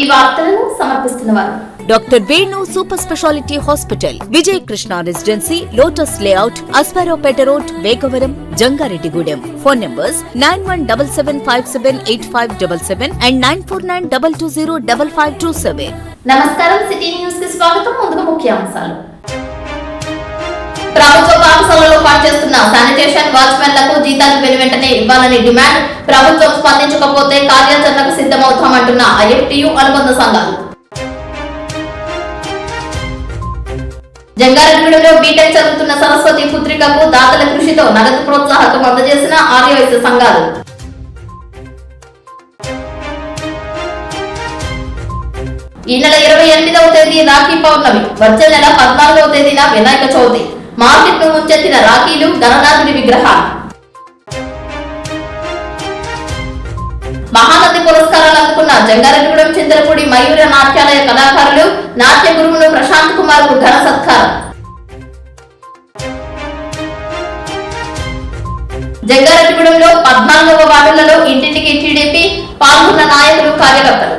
ఈ వార్తలను సమర్పిస్తున్నవారు doctor Venu super speciality hospital, Vijaya Krishna residency, lotus layout, Aswaraopeta road, Vegavaram, Jangareddygudem. Phone numbers 9177578577 and 9492205527. నమస్కారం, సిటీ న్యూస్ కి స్వాగతం. ముందుగా ముఖ్యాంశాలు. ప్రభుత్వ పాఠశాలలో పనిచేస్తున్న శానిటేషన్ వాచ్మెన్లకు జీతాలు వెనువెంటనే ఇవ్వాలని డిమాండ్. ప్రభుత్వం స్పందించకపోతే కార్యాచరణకు సిద్ధమవుతామంటున్న ఐఎఫ్టియు అనుబంధ సంఘాలు. జంగారెడ్డిగూడెంలో బీటెక్ చదువుతున్న సరస్వతి పుత్రికకు దాతల కృషితో నగదు ప్రోత్సాహకం అందజేసిన ఆర్యవైశ్య సంఘాలు. ఈ నెల 28వ తేదీ రాఖీ పౌర్ణమి, వచ్చే నెల 14వ తేదీన వినాయక చవితి. మార్కెట్ ను ముంచెత్తిన రాఖీలు, గణనాథుడి విగ్రహాలు. మహానది పురస్కారాలు అందుకున్న జంగారెడ్డిగూడెం చింతలపూడి మయూర నాట్యాలయ కళాకారులు, నాట్య గురువును ప్రశాంత్ కుమార్ కు ఘన సత్కారం. జంగారెడ్డిగూడెంలో 14వ వార్డులలో ఇంటింటికి టీడీపీ పాల్గొన్న నాయకులు, కార్యకర్తలు.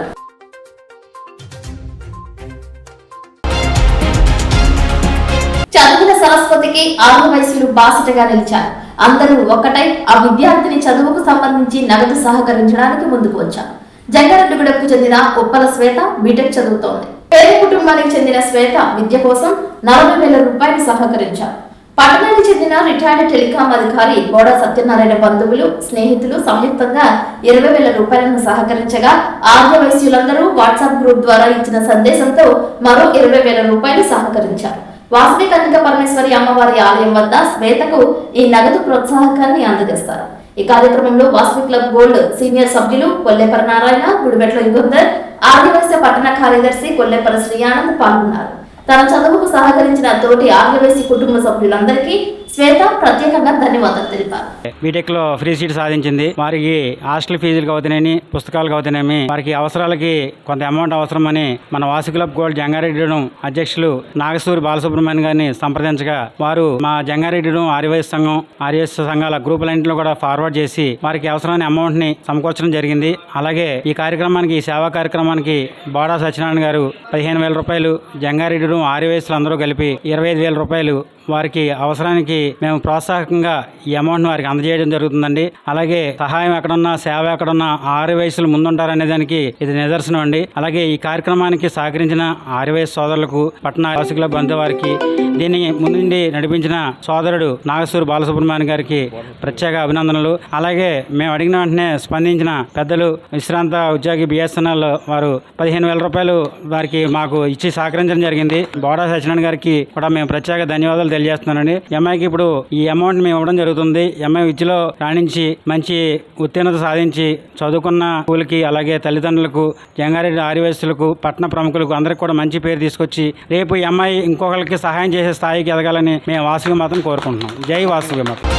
చదువుల సరస్వతికి 6 వయసులు బాసటగా నిలిచారు. అందరూ ఒక్కటై ఆ విద్యార్థిని చదువుకు సంబంధించి నగదు సహకరించడానికి ముందుకు వచ్చారు. జంగారెడ్డిగూడెంకు చెందిన ఉప్పల శ్వేత బీటెక్ చదువుతోంది. పేద కుటుంబానికి చెందిన శ్వేత విద్య కోసం 40,000 రూపాయలు సహకరించారు. పట్టణానికి చెందిన రిటైర్డ్ టెలికాం అధికారి బోడా సత్యనారాయణ బంధువులు, స్నేహితులు సంయుక్తంగా 20,000 రూపాయలను సహకరించగా 6 వయసులందరూ వాట్సాప్ గ్రూప్ ద్వారా ఇచ్చిన సందేశంతో మరో 20,000 రూపాయలు సహకరించారు. వాసవి కన్యక పరమేశ్వరి అమ్మవారి ఆలయం వద్ద శ్వేతకు ఈ నగదు ప్రోత్సాహకాన్ని అందజేస్తారు. ఈ కార్యక్రమంలో వాసవి క్లబ్ గోల్డ్ సీనియర్ సభ్యులు కొల్లేపర నారాయణ, గుడిబెట్ల యుగంధర్, ఆర్యవైశ్య పట్టణ కార్యదర్శి కొల్లేపర శ్రీయానంద్ పాల్గొన్నారు. తన చదువుకు సహకరించిన తోటి ఆర్యవైశ్య కుటుంబ సభ్యులందరికీ శ్వేత ప్రత్యేకంగా ధన్యవాదాలు తెలిపారు. బీటెక్ లో ఫ్రీ సీట్ సాధించింది. వారికి హాస్టల్ ఫీజులు అవుతున్నాయి, పుస్తకాలు అవుతున్నాయి. వారికి అవసరాలకి కొంత అమౌంట్ అవసరమని మన వాసు క్లబ్ గోల్డ్ జంగారెడ్డిగూడెం అధ్యక్షులు నాగసూరి బాలసుబ్రహ్మణ్యం గారిని సంప్రదించగా వారు మా జంగారెడ్డిగూడెం ఆర్యవైశ్య సంఘం, ఆర్యవైశ్య సంఘాల గ్రూపులన్నింటిలో కూడా ఫార్వర్డ్ చేసి వారికి అవసరమైన అమౌంట్ ని సమకూర్చడం జరిగింది. అలాగే ఈ కార్యక్రమానికి, సేవా కార్యక్రమానికి బోడా సత్యనారాయణ గారు 15,000 రూపాయలు, జంగారెడ్డిగూడెం ఆర్యవైశ్యులు అందరూ కలిపి 25,000 రూపాయలు వారికి అవసరానికి మేము ప్రోత్సాహకంగా ఈ అమౌంట్ వారికి అందజేయడం జరుగుతుందండి. అలాగే సహాయం ఎక్కడున్నా, సేవ ఎక్కడున్నా 6 వయసులు ముందుంటారనే దానికి ఇది నిదర్శనం అండి. అలాగే ఈ కార్యక్రమానికి సహకరించిన 6 వయసు సోదరులకు, పట్టణ వాసు క్లబ్ బంధు వారికి, దీన్ని ముందుండి నడిపించిన సోదరుడు నాగసూరి బాలసుబ్రహ్మణ్యం గారికి ప్రత్యేక అభినందనలు. అలాగే మేము అడిగిన వెంటనే స్పందించిన పెద్దలు విశ్రాంత ఉద్యోగి బిఎస్ఎన్ఎల్ వారు 15,000 రూపాయలు వారికి మాకు ఇచ్చి సహకరించడం జరిగింది. బోడా సత్యనారాయణ గారికి కూడా మేము ప్రత్యేక ధన్యవాదాలు తెలియజేస్తున్నానండి. ఎంఐకి ఇప్పుడు ఈ అమౌంట్ మేము ఇవ్వడం జరుగుతుంది. ఎంఐ విద్యలో రాణించి మంచి ఉత్తీర్ణత సాధించి చదువుకున్న స్కూల్కి, అలాగే తల్లిదండ్రులకు, జంగారెడ్డి ఆర్యవైశ్యులకు, పట్టణ ప్రముఖులకు అందరికి కూడా మంచి పేరు తీసుకొచ్చి రేపు ఎంఐ ఇంకొకరికి సహాయం చేసే స్థాయికి ఎదగాలని మేము వాసుకి మాత్రం కోరుకుంటున్నాం. జై వాసుకి మాత్రం.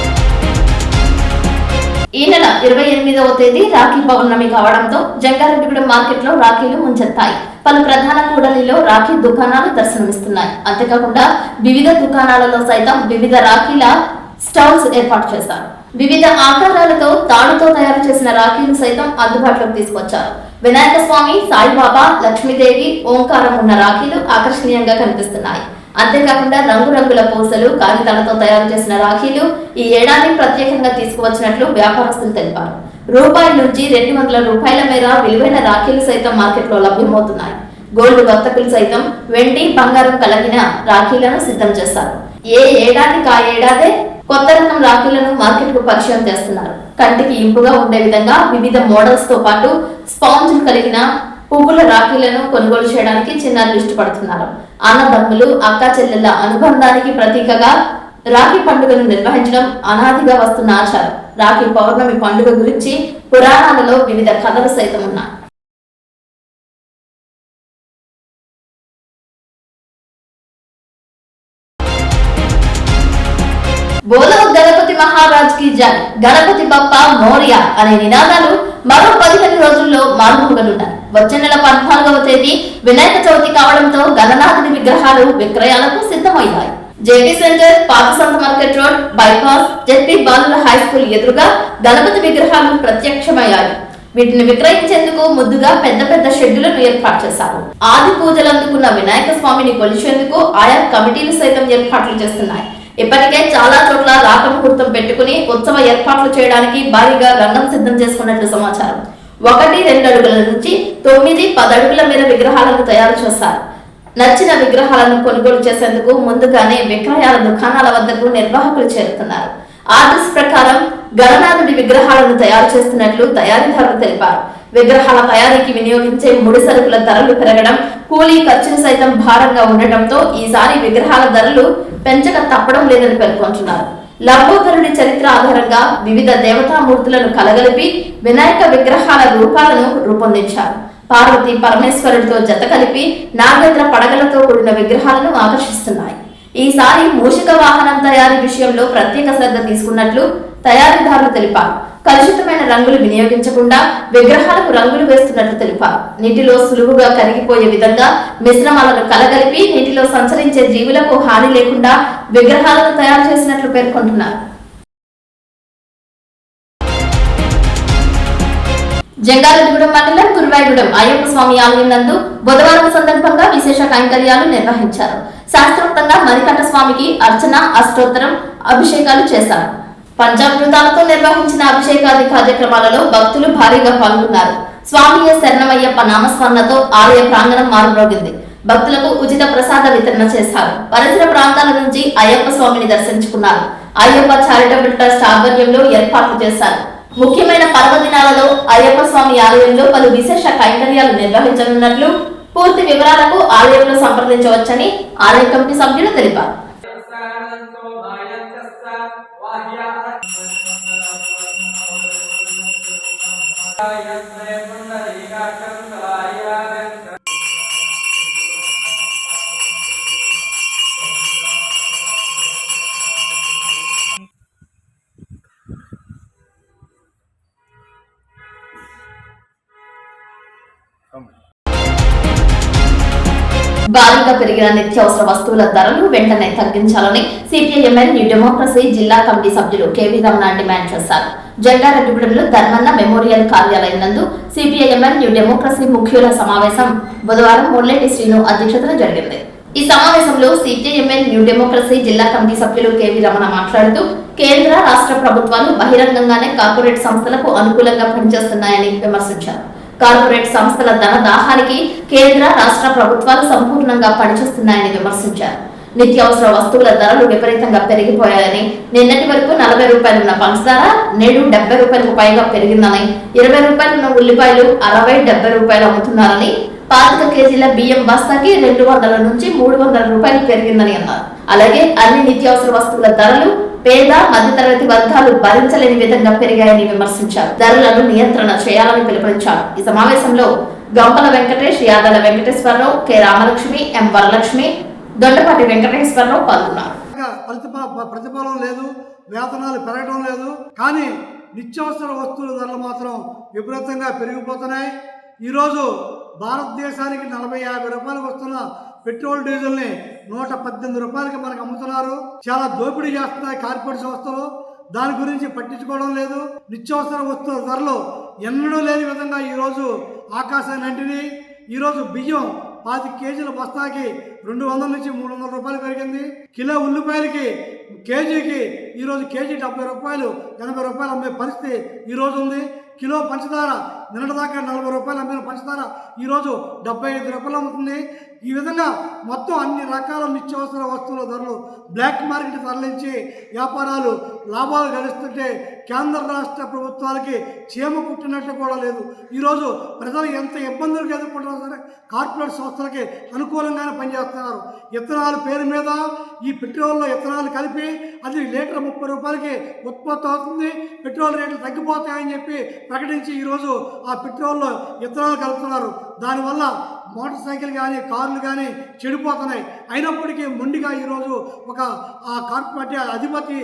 ఈ నెల 28వ తేదీ రాఖీ పౌర్ణమి కావడంతో జంగారెడ్డిగూడెం మార్కెట్ లో రాఖీలు ముంచెత్తాయి. పలు ప్రధాన కూడలిలో రాఖీ దుకాణాలు దర్శనమిస్తున్నాయి. అంతేకాకుండా వివిధ దుకాణాలలో సైతం వివిధ రాఖీల స్టాల్స్ ఏర్పాటు చేశారు. వివిధ ఆకారాలతో తాడుతో తయారు చేసిన రాఖీలు సైతం అందుబాటులోకి తీసుకొచ్చారు. వినాయక స్వామి, సాయిబాబా, లక్ష్మీదేవి, ఓంకారం ఉన్న రాఖీలు ఆకర్షణీయంగా కనిపిస్తున్నాయి. అంతేకాకుండా రంగురంగుల పూసలు, కాగితాలతో తయారు చేసిన రాఖీలు ఈ ఏడాది ప్రత్యేకంగా తీసుకువచ్చినట్లు వ్యాపారస్తులు తెలిపారు. రూపాయల నుంచి 200 రూపాయల మేర విలువైన రాఖీలు సైతం మార్కెట్లో లభ్యమవుతున్నాయి. గోల్డ్ వర్తకులు సైతం వెండి, బంగారం కలిగిన రాఖీలను సిద్ధం చేస్తారు. ఏ ఏడాదికి ఆ ఏడాదే కొత్త రకం రాఖీలను మార్కెట్ కు పరిచయం చేస్తున్నారు. కంటికి ఇంపుగా ఉండే విధంగా వివిధ మోడల్స్ తో పాటు స్పాంజ్ కలిగిన పువ్వుల రాఖీలను కొనుగోలు చేయడానికి చిన్నారులు ఇష్టపడుతున్నారు. అన్నదమ్ములు, అక్కా చెల్లెళ్ల అనుబంధానికి ప్రతీకగా రాఖీ పండుగను నిర్వహించడం అనాదిగా వస్తున్న ఆచారం. రాఖీ పౌర్ణమి పండుగ గురించి పురాణాలలో వివిధ కథలు సైతం ఉన్నాయి. బోలో గణపతి మహారాజ్ కి జై, గణపతి బప్ప మోరియా అనే నినాదాలు మరో 15 రోజుల్లో మారుమోగనున్నాయి. వచ్చే నెల 14వ తేదీ వినాయక చవితి కావడంతో గణనాథుడి విగ్రహాలు విక్రయాలకు సిద్ధమయ్యాయి. జేపీ సెంటర్, పాత సంత మార్కెట్ రోడ్, బైపాస్, జెడ్పీ బాలుల హై స్కూల్ ఎదురుగా గణపతి విగ్రహాలు ప్రత్యక్షమయ్యాయి. వీటిని విక్రయించేందుకు ముద్దుగా పెద్ద పెద్ద షెడ్డులను ఏర్పాటు చేశారు. ఆది పూజలు అందుకున్న వినాయక స్వామిని కొలిచేందుకు ఆయా కమిటీలు సైతం ఏర్పాట్లు చేస్తున్నాయి. ఇప్పటికే చాలా చోట్ల రాక ముహూర్తం పెట్టుకుని ఉత్సవ ఏర్పాట్లు చేయడానికి భారీగా రంగం సిద్ధం చేసుకున్నట్లు సమాచారం. 1-2 అడుగుల నుంచి 9-10 అడుగుల మేర విగ్రహాలను తయారు చేస్తారు. నచ్చిన విగ్రహాలను కొనుగోలు చేసేందుకు ముందుగానే విక్రయాల దుకాణాల వద్దకు నిర్వాహకులు చేరుతున్నారు. ఆర్డర్స్ ప్రకారం గణనాథుడి విగ్రహాలను తయారు చేస్తున్నట్లు తయారీదారులు తెలిపారు. విగ్రహాల తయారీకి వినియోగించే ముడి సరుకుల ధరలు పెరగడం, కూలీ ఖర్చులు సైతం భారంగా ఉండటంతో ఈసారి విగ్రహాల ధరలు పెంచక తప్పడం లేదని పేర్కొంటున్నారు. లంబోదరుడి చరిత్ర ఆధారంగా వివిధ దేవతామూర్తులను కలగలిపి వినాయక విగ్రహాల రూపాలను రూపొందించారు. పార్వతి పరమేశ్వరుడితో జత కలిపి నాగేంద్ర పడగలతో కూడిన విగ్రహాలను ఆకర్షిస్తున్నాయి. ఈసారి మూషిక వాహనం తయారీ విషయంలో ప్రత్యేక శ్రద్ధ తీసుకున్నట్లు తయారీదారులు తెలిపారు. కలుషితమైన రంగులు వినియోగించకుండా విగ్రహాలకు రంగులు వేస్తున్నట్లు తెలిపారు. నీటిలో సులువుగా కరిగిపోయే విధంగా మిశ్రమాలను కలగలిపి నీటిలో సంచరించే జీవులకు హాని లేకుండా విగ్రహాలను తయారు చేసినట్లు పేర్కొంటున్నారు. జంగారెడ్డిగూడెం మండలం గురువాయిగూడెం అయ్యప్ప స్వామి ఆలయం నందు బుధవారం సందర్భంగా విశేష కైంకర్యాలు నిర్వహించారు. శాస్త్రోక్తంగా మణికంఠ స్వామికి అర్చన, అష్టోత్తరం, అభిషేకాలు చేశారు. పంచామృతాలతో నిర్వహించిన అభిషేకాది కార్యక్రమాలలో భక్తులు భారీగా పాల్గొన్నారు. స్వామియ శరణమయ్యప్ప నామస్మరణతో ఆలయ ప్రాంగణం మారుమ్రోగింది. భక్తులకు ఉచిత ప్రసాద వితరణ చేశారు. పరిసర ప్రాంతాల నుంచి అయ్యప్ప స్వామిని దర్శించుకున్నారు. అయ్యప్ప చారిటబుల్ ట్రస్ట్ ఆధ్వర్యంలో ఏర్పాట్లు చేశారు. ముఖ్యమైన పర్వదినాలలో అయ్యప్ప స్వామి ఆలయంలో పలు విశేష కైంకర్యాలు నిర్వహించనున్నట్లు, పూర్తి వివరాలకు ఆలయంలో సంప్రదించవచ్చని ఆలయ కమిటీ సభ్యులు తెలిపారు. భారీగా పెరిగిన నిత్యావసర వస్తువుల ధరలు వెంటనే తగ్గించాలని సిపిఐఎంఎల్ న్యూ డెమోక్రసీ జిల్లా కమిటీ సభ్యులు కేవీ రమణ డిమాండ్ చేశారు. జంగారెడ్డిగూడెంలో ధర్మన్న మెమోరియల్ కార్యాలయం నందు సిపిఐఎంఎల్ న్యూ డెమోక్రసీ ముఖ్యుల సమావేశం బుధవారం ముల్లెటి శ్రీను అధ్యక్షతన జరిగింది. ఈ సమావేశంలో సిపిఐఎంఎల్ న్యూ డెమోక్రసీ జిల్లా కమిటీ సభ్యులు కేవీ రమణ మాట్లాడుతూ కేంద్ర రాష్ట్ర ప్రభుత్వాలు బహిరంగంగానే కార్పొరేట్ సంస్థలకు అనుకూలంగా పనిచేస్తున్నాయని విమర్శించారు. కార్పొరేట్ సంస్థల ధన దాహానికి కేంద్ర రాష్ట్ర ప్రభుత్వాలు సంపూర్ణంగా పనిచేస్తున్నాయని విమర్శించారు. నిత్యావసర వస్తువుల ధరలు విపరీతంగా పెరిగిపోయాయని, నిన్నటి వరకు 40 రూపాయలు ఉన్న పంచదార నేడు 70 రూపాయలకు పైగా పెరిగిందని, 20 రూపాయలు ఉన్న ఉల్లిపాయలు 60-70 రూపాయలు అమ్ముతున్నారని, 25 కేజీల బియ్యం బస్తాకి 200 నుంచి 300 రూపాయలు పెరిగిందని అన్నారు. అలాగే అన్ని నిత్యావసర వస్తువుల ధరలు పేద మధ్యతరగతి వర్గాలు భరించలేని విధంగా పెరిగాయని విమర్శించారు. ధరలను నియంత్రణ చేయాలని పిలుపునిచ్చారు. ఈ సమావేశంలో గంపల వెంకటేష్, యాదల వెంకటేశ్వరరావు, కె రామలక్ష్మి, ఎం వరలక్ష్మి, దొండపాటి వెంకటేశ్వరరావు పాల్గొన్నారు. ప్రతిఫలం లేదు, వేతనాలు పెరగడం లేదు, కానీ నిత్యావసర వస్తువుల ధరలు మాత్రం విపరీతంగా పెరిగిపోతున్నాయి. ఈరోజు భారతదేశానికి 40-50 రూపాయలకు వస్తున్న పెట్రోల్ డీజిల్ని 118 రూపాయలకి మనకు అమ్ముతున్నారు. చాలా దోపిడీ చేస్తున్నాయి కార్పొరేట్ సంస్థలు. దాని గురించి పట్టించుకోవడం లేదు. నిత్యావసర వస్తువుల ధరలు ఎన్నడూ లేని విధంగా ఈరోజు ఆకాశాన్ని అంటిని. ఈరోజు బియ్యం 25 కేజీల బస్తాకి 200 నుంచి 300 రూపాయలు పెరిగింది. కిలో ఉల్లిపాయలకి కేజీకి ఈరోజు కేజీ 70 రూపాయలు 80 రూపాయలు అమ్మే పరిస్థితి ఈరోజు ఉంది. కిలో పంచదార నిన్నటిదాకా 40 రూపాయలు అమ్మిన పంచదార ఈరోజు 75 రూపాయలు అమ్ముతుంది. ఈ విధంగా మొత్తం అన్ని రకాల నిత్యావసర వస్తువుల ధరలు బ్లాక్ మార్కెట్ తరలించి వ్యాపారాలు లాభాలు గడిస్తుంటే కేంద్ర రాష్ట్ర ప్రభుత్వాలకి చీమ కుట్టినట్లు కూడా లేదు. ఈరోజు ప్రజలు ఎంత ఇబ్బందులకు ఎదుర్కొంటున్నా సరే కార్పొరేట్ సంస్థలకి అనుకూలంగానే పనిచేస్తున్నారు. ఇథనాల్ పేరు మీద ఈ పెట్రోల్లో ఇథనాల్ కలిపి అది లీటర్ 30 రూపాయలకి ఉత్పత్తి అవుతుంది. పెట్రోల్ రేట్లు తగ్గిపోతాయని చెప్పి ప్రకటించి ఈరోజు ఆ పెట్రోల్లో ఇథనాల్ కలుపుతున్నారు. దానివల్ల మోటార్ సైకిల్ కానీ కార్లు కానీ చెడిపోతున్నాయి. అయినప్పటికీ మొండిగా ఈరోజు ఒక ఆ కార్పొరేట్ అధిపతి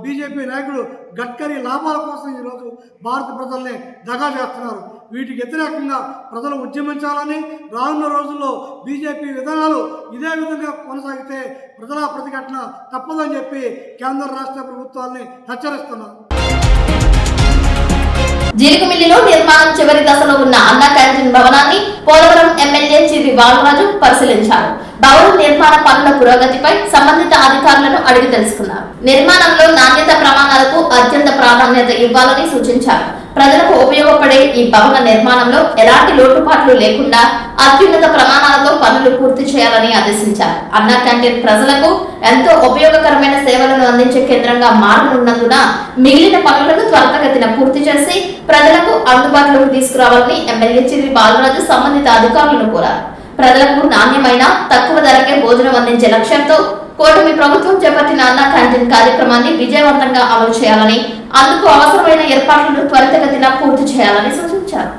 బీజేపీ నాయకుడు గడ్కరీ లాభాల కోసం ఈరోజు భారత ప్రజల్ని దగా చేస్తున్నారు. వీటికి వ్యతిరేకంగా ప్రజలు ఉద్యమించాలని, రానున్న రోజుల్లో బీజేపీ విధానాలు ఇదే విధంగా కొనసాగితే ప్రజల ప్రతిఘటన తప్పదని చెప్పి కేంద్ర రాష్ట్ర ప్రభుత్వాల్ని హెచ్చరిస్తున్నారు. జీలికమిల్లిలో నిర్మాణం చివరి దశలో ఉన్న అన్నా క్యాంటీన్ భవనాన్ని పోలవరం ఎమ్మెల్యే చిర్రి బాలరాజు పరిశీలించారు. భవనం నిర్మాణ పనుల పురోగతిపై సంబంధిత అధికారులను అడిగి తెలుసుకున్నారు. నిర్మాణంలో నాణ్యత ప్రమాణాలకు అత్యంత ప్రాధాన్యత ఇవ్వాలని సూచించారు. ప్రజలకు ఉపయోగపడే ఈ భవన నిర్మాణంలో ఎలాంటి లోటుపాట్లు లేకుండా అత్యున్నత ప్రమాణాలతో పనులు పూర్తి చేయాలని ఆదేశించారు. అన్నా క్యాంటీన్ ప్రజలకు ఎంతో ఉపయోగకరమైన సేవలను అందించే కేంద్రంగా మారనున్నందున మిగిలిన పనులను త్వరితగతిన పూర్తి చేసి ప్రజలకు అందుబాటులోకి తీసుకురావాలని ఎమ్మెల్యే చిర్రి బాలరాజు సంబంధిత అధికారులను కోరారు. ప్రజలకు నాణ్యమైన తక్కువ ధరకే భోజనం అందించే లక్ష్యంతో కూటమి ప్రభుత్వం చేపట్టిన అన్నా క్యాంటీన్ కార్యక్రమాన్ని విజయవంతంగా అమలు చేయాలని, అందుకు అవసరమైన ఏర్పాట్లను త్వరితగతిన పూర్తి చేయాలని సూచించారు.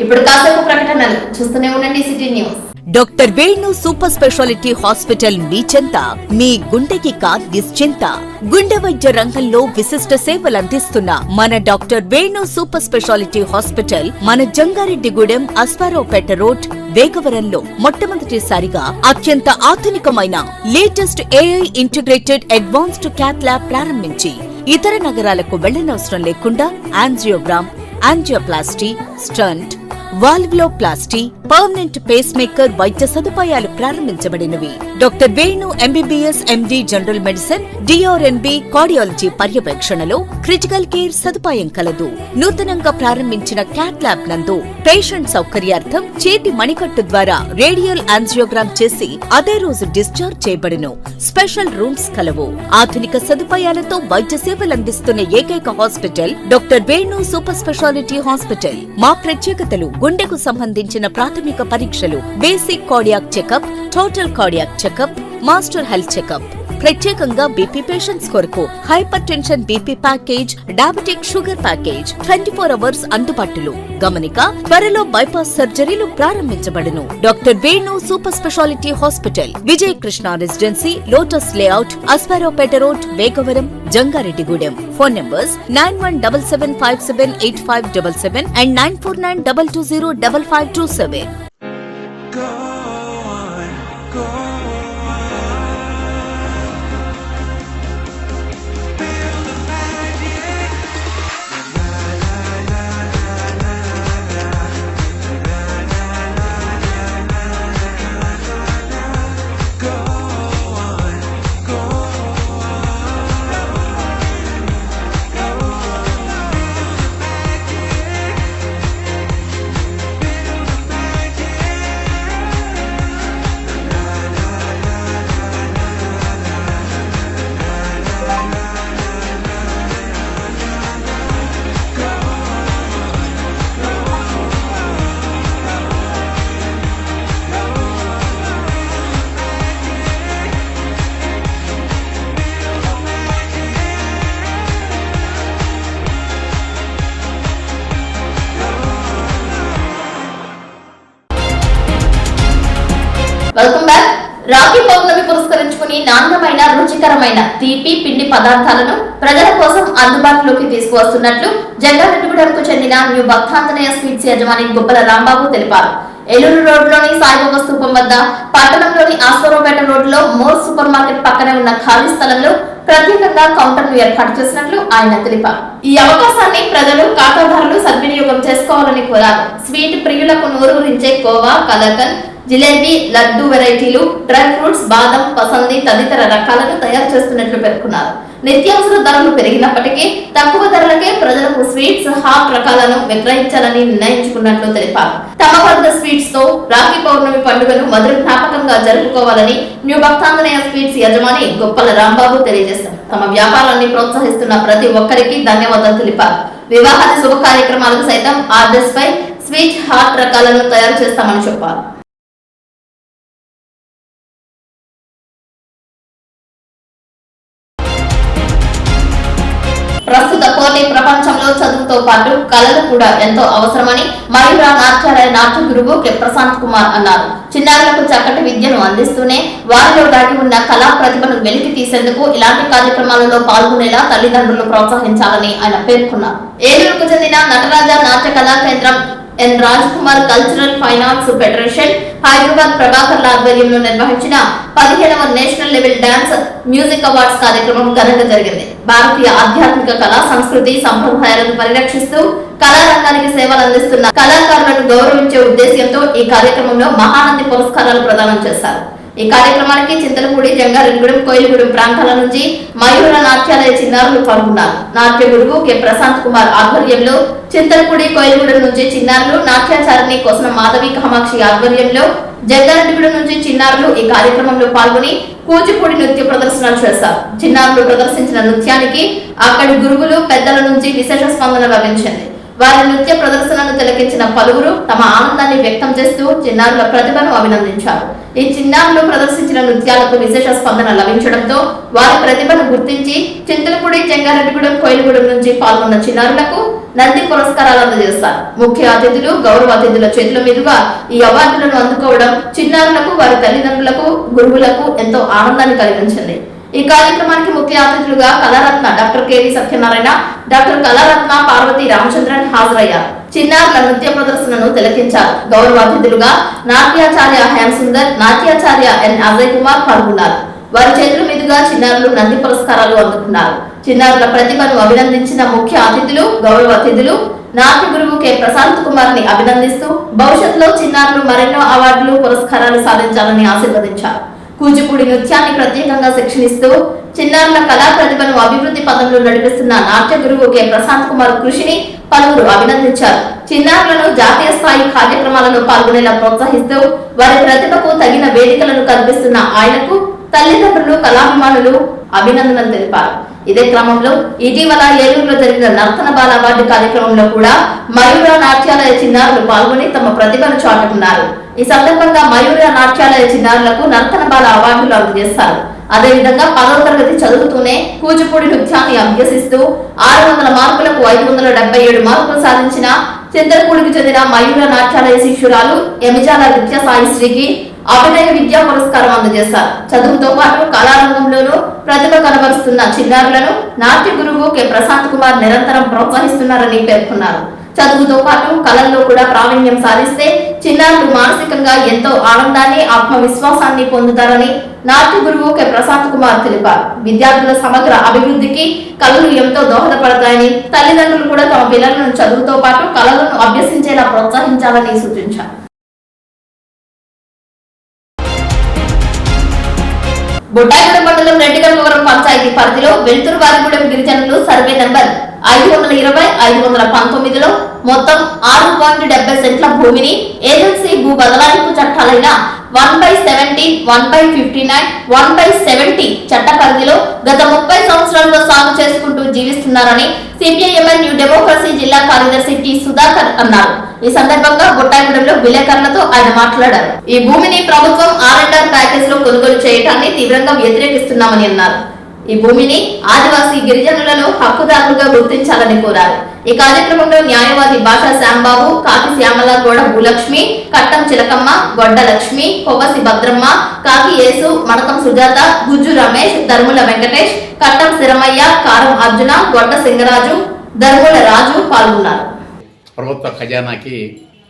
ఇప్పుడు కాసేపు ప్రకటనలు చూస్తూనే ఉండండి city news. Doctor Venu super speciality hospital మీ చెంత, మీ గుండెకి నిశ్చింత. గుండె వైద్య రంగంలో విశిష్ట సేవలందిస్తున్న మన doctor Venu super speciality hospital మన జంగారెడ్డిగూడెం అస్పారావుపేట రోడ్ వేగవరంలో మొట్టమొదటిసారిగా అత్యంత ఆధునికమైన latest AI integrated advanced cath lab ప్రారంభించి ఇతర నగరాలకు వెళ్లనవసరం లేకుండా angiogram, angioplasty, stent, valvuloplasty, permanent pacemaker వైద్య సదుపాయాలు ప్రారంభించబడినవి. Doctor Venu MBBS MD general medicine, DrNB cardiology పర్యవేక్షణలో క్రిటికల్ కేర్ సదుపాయం కలదు. నూతనంగా ప్రారంభించిన క్యాట్ ల్యాబ్ నందు పేషెంట్ సౌకర్యార్థం చేతి మణికట్టు ద్వారా రేడియల్ యాంజియోగ్రామ్ చేసి అదే రోజు డిశ్చార్జ్ చేయబడును. స్పెషల్ రూమ్స్ కలవు. ఆధునిక సదుపాయాలతో వైద్య సేవలందిస్తున్న ఏకైక hospital doctor Venu super speciality hospital. మా ప్రత్యేకతలు: గుండెకు సంబంధించిన ప్రాథమిక పరీక్షలు, basic cardiac checkup, total cardiac checkup, master health checkup. ప్రత్యేకంగా బీపీ పేషెంట్స్ కొరకు hypertension BP package, diabetic sugar package 24 hours అందుబాటులో. గమనిక: త్వరలో బైపాస్ సర్జరీలు ప్రారంభించబడును. Doctor Venu super speciality hospital, Vijay Krishna residency, lotus layout, Aswaraopeta road, Vegavaram, Jangareddygudem. Phone numbers 9177578577 and 9492205527. Welcome back. Rakhi Pournami పురస్కరించుకుని నాణ్యమైన రుచికరమైన తీపి పిండి పదార్థాలను ప్రజల కోసం అందుబాటులోకి తీసుకువస్తున్నట్లు జంగారెడ్డిగూడెంకు చెందిన న్యూ భక్తాంజనేయ స్వీట్స్ యజమాని గుబ్బల రాంబాబు తెలిపారు. ఏలూరు రోడ్లోని సాయిబాబా స్తూపం వద్ద, పట్టణంలోని ఆస్పారావుపేట రోడ్లో మోర్ సూపర్ మార్కెట్ పక్కనే ఉన్న ఖాళీ స్థలంలో ప్రత్యేకంగా కౌంటర్ ను ఏర్పాటు చేసినట్లు ఆయన తెలిపారు. ఈ అవకాశాన్ని ప్రజలు, ఖాతాదారులు సద్వినియోగం చేసుకోవాలని కోరారు. స్వీట్ ప్రియులకు నోరూరించే కోవా, కలకన్, జిలేబీ, లడ్డు వెరైటీలు, డ్రై ఫ్రూట్స్, బాదం, పసంది తదితర రకాలను తయారు చేస్తున్నట్లు పేర్కొన్నారు. నిత్యావసర ధరలు పెరిగినప్పటికీ తక్కువ ధరలకే ప్రజలకు స్వీట్స్, హాట్ రకాలను విక్రయించాలని నిర్ణయించుకున్నట్లు తెలిపారు. తమ వద్ద స్వీట్స్ తో రాఖీ పౌర్ణమి పండుగను మధుర జ్ఞాపకంగా జరుపుకోవాలని న్యూ భక్తాంజనేయ స్వీట్స్ యజమాని గొప్పల రాంబాబు తెలియజేశారు. తమ వ్యాపారాన్ని ప్రోత్సహిస్తున్న ప్రతి ఒక్కరికి ధన్యవాదాలు తెలిపారు. వివాహాది శుభ కార్యక్రమాలకు సైతం ఆర్డర్స్ పై స్వీట్, హాట్ రకాలను తయారు చేస్తామని చెప్పారు. ప్రస్తుత పోటీ ప్రపంచంలో చదువుతో పాటు కళలు కూడా ఎంతో అవసరమని మయూరా నాట్యాలయ నాట్య గురువు కె ప్రశాంత్ కుమార్ అన్నారు. చిన్నారులకు చక్కటి విద్యను అందిస్తూనే వారిలో దాగి ఉన్న కళా ప్రతిభను వెలికి తీసేందుకు ఇలాంటి కార్యక్రమాలలో పాల్గొనేలా తల్లిదండ్రులు ప్రోత్సహించాలని ఆయన పేర్కొన్నారు. ఏలూరుకు చెందిన Nataraja Natya Kala Kendram N Raj Kumar cultural finance federation Hyderabad ప్రభాకర్ల ఆధ్వర్యంలో నిర్వహించిన 15వ national level dance music awards కార్యక్రమం ఘనంగా జరిగింది. భారతీయ ఆధ్యాత్మిక కళా సంస్కృతి సంప్రదాయాలను పరిరక్షిస్తూ కళారంగానికి సేవలు అందిస్తున్న కళాకారులను గౌరవించే ఉద్దేశ్యంతో ఈ కార్యక్రమంలో మహానంది పురస్కారాలు ప్రదానం చేశారు. ఈ కార్యక్రమానికి చింతలపూడి, జంగారెడ్డిగూడెం, కోయిలగూడెం ప్రాంతాల నుంచి మయూర నాట్యాలయ చిన్నారులు పాల్గొన్నారు. నాట్య గురువు కె ప్రశాంత్ కుమార్ ఆధ్వర్యంలో చింతలపూడి, కోయిలగూడెం నుంచి చిన్నారులు, నాట్యాచారిణి కోసన మాధవి కామాక్షి ఆధ్వర్యంలో జంగారెడ్డిగూడెం నుంచి చిన్నారులు ఈ కార్యక్రమంలో పాల్గొని కూచిపూడి నృత్య ప్రదర్శనలు చేశారు. చిన్నారులు ప్రదర్శించిన నృత్యానికి అక్కడి గురువులు, పెద్దల నుంచి విశేష స్పందన లభించింది. వారి నృత్య ప్రదర్శనను తిలకించిన పలువురు తమ ఆనందాన్ని వ్యక్తం చేస్తూ చిన్నారుల ప్రతిభను అభినందించారు. ఈ చిన్నారులు ప్రదర్శించిన నృత్యాలకు విశేష స్పందన లభించడంతో వారి ప్రతిభను గుర్తించి చింతలపూడి, జంగారెడ్డిగూడెం, కోయిలగూడెం నుంచి పాల్గొన్న చిన్నారులకు నంది పురస్కారాలు అందజేస్తారు. ముఖ్య అతిథులు, గౌరవ అతిథుల చేతుల మీదుగా ఈ అవార్డులను అందుకోవడం చిన్నారులకు, వారి తల్లిదండ్రులకు, గురువులకు ఎంతో ఆనందాన్ని కలిగించింది. ఈ కార్యక్రమానికి ముఖ్య అతిథులుగా Kalaratna doctor KV Satyanarayana, doctor Kalaratna Parvathi Ramachandran హాజరయ్యారు. చిన్నారుల నృత్య ప్రదర్శనను తిలకించారు. గౌరవ అతిథులుగా నాట్యాచార్య హేమ్ సుందర్, నాట్యాచార్య ఎన్ అజయ్ కుమార్ పాల్గొన్నారు. వారి చేతుల మీదుగా చిన్నారులు నంది పురస్కారాలు అందుకున్నారు. చిన్నారుల ప్రతిభను అభినందించిన ముఖ్య అతిథులు, గౌరవ అతిథులు నాట్య గురువు కె ప్రశాంత్ కుమార్ ని అభినందిస్తూ భవిష్యత్తులో చిన్నారులు మరెన్నో అవార్డులు, పురస్కారాలు సాధించాలని ఆశీర్వదించారు. కూచిపూడి నృత్యాన్ని ప్రత్యేకంగా శిక్షణిస్తూ చిన్నారుల కళా ప్రతిభను అభివృద్ధి పదంలో నడిపిస్తున్న నాట్య గురువు కె ప్రశాంత్ కుమార్ కృషిని పలువురు అభినందించారు. చిన్నారులను జాతీయ స్థాయి కార్యక్రమాలలో పాల్గొనేలా ప్రోత్సహిస్తూ వారి ప్రతిభకు తగిన వేదికలను కల్పిస్తున్న ఆయనకు తల్లిదండ్రులు, కళాభిమానులు అభినందనలు తెలిపారు. ఇదే క్రమంలో ఇటీవల ఏలూరులో జరిగిన నర్తన బాల అవార్డు కార్యక్రమంలో కూడా మయూర నాట్యాలయ చిన్నారులు పాల్గొని తమ ప్రతిభను చాటుకున్నారు. ఈ సందర్భంగా మయూర నాట్యాలయ చిన్నారులకు నర్తన బాల అవార్డులు అందజేస్తారు. అదేవిధంగా 10వ తరగతి చదువుతూనే కూచిపూడి నృత్యాన్ని అభ్యసిస్తూ 600 మార్కులకు 577 మార్కులు సాధించిన చింతలపూడికి చెందిన మయూర నాట్యాలయ శిష్యురాలు ఎమిజాల నృత్య సాయిశ్రీకి అభినయ విద్యా పురస్కారం అందజేశారు. చదువుతో పాటు కళారంగంలోనూ ప్రతిభ కనబరుస్తున్న చిన్నారులను నాట్య గురువు కె ప్రశాంత్ కుమార్ నిరంతరం ప్రోత్సహిస్తున్నారని పేర్కొన్నారు. చదువుతో పాటు కళల్లో కూడా ప్రావీణ్యం సాధిస్తే చిన్నారులు మానసికంగా ఎంతో ఆనందాన్ని, ఆత్మవిశ్వాసాన్ని పొందుతారని నాట్య గురువు కె ప్రశాంత్ కుమార్ తెలిపారు. విద్యార్థుల సమగ్ర అభివృద్ధికి కళలు ఎంతో దోహదపడతాయని, తల్లిదండ్రులు కూడా తమ పిల్లలను చదువుతో పాటు కళలను అభ్యసించేలా ప్రోత్సహించాలని సూచించారు. బొట్టాయిగూడెం మండలం రెడ్డిగంగవరం పంచాయతీ పరిధిలో వెల్తురు వారిగూడెం గిరిజనులు సర్వే నంబర్ 520/519లో మొత్తం 6.70 సెంట్ల భూమిని ఏజెన్సీ భూ బదలాయింపు చట్టాలైన 1/70, 1/59, 1/70 చట్ట పరిధిలో గత 30 సంవత్సరాలుగా సాగు చేసుకుంటూ జీవిస్తున్నారని సిపిఐఎంఎల్ న్యూ డెమోక్రసీ జిల్లా కార్యదర్శి టి సుధాకర్ అన్నారు. ఈ సందర్భంగా బొట్టాయిగూడెంలో విలేకరులతో ఆయన మాట్లాడారు. ఈ భూమిని ప్రభుత్వం R&R ప్యాకేజ్ లో కొనుగోలు చేయడాన్ని తీవ్రంగా వ్యతిరేకిస్తున్నామని అన్నారు. ఈ భూమిని ఆదివాసీ గిరిజనులను హక్కుదారులుగా గుర్తించాలని కోరారు. ఈ కార్యక్రమంలో న్యాయవాది భాషా శ్యాంబాబు, కాకి శ్యామల, గోడ భూలక్ష్మి, కట్టం చిలకమ్మ, గొడ్డ లక్ష్మి, కొవ్వసి భద్రమ్మ, కాకి యేసు, మడకం సుజాత, గుజ్జు రమేష్, ధర్ముల వెంకటేష్, కట్టం శిరమయ్య, కారం అర్జున, గొడ్డ సింగరాజు, ధర్ముల రాజు పాల్గొన్నారు. ప్రభుత్వ ఖజానాకి